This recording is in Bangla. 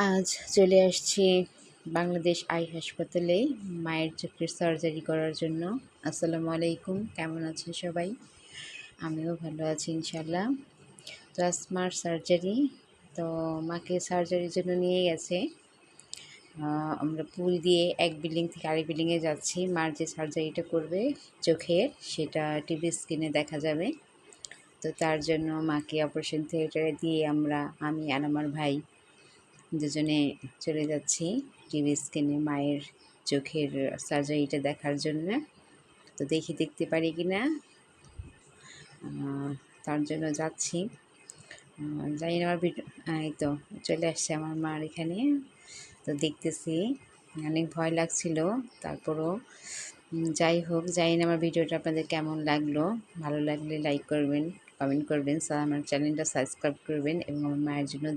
আজ চলে আসছি বাংলাদেশ আই হাসপাতালে মায়ের চোখের সার্জারি করার জন্য। আসসালামু আলাইকুম, কেমন আছেন সবাই? আমিও ভালো আছি ইনশাল্লাহ। তো আজ মার সার্জারি, তো মাকে সার্জারির জন্য নিয়ে গেছে। আমরা পুল দিয়ে এক বিল্ডিং থেকে আরেক বিল্ডিংয়ে যাচ্ছি। মার যে সার্জারিটা করবে চোখের, সেটা টিভি স্ক্রিনে দেখা যাবে। তো তার জন্য মাকে অপারেশন থিয়েটারে দিয়ে আমি আর আমার ভাই দুজনে চলে যাচ্ছি টিভি স্ক্রিনে মায়ের চোখের সার্জারিটা দেখার জন্য। তো দেখতে পারি কি না, তার জন্য যাচ্ছি। জানি না আমার এই তো চলে আসছে আমার মার এখানে। তো দেখতেছি, অনেক ভয় লাগছিল, তারপরও যাই হোক, জানি না আমার ভিডিওটা আপনাদের কেমন লাগলো। ভালো লাগলে লাইক করবেন, কমেন্ট করবেন, আমার চ্যানেলটা সাবস্ক্রাইব করবেন এবং আমার মায়ের জন্য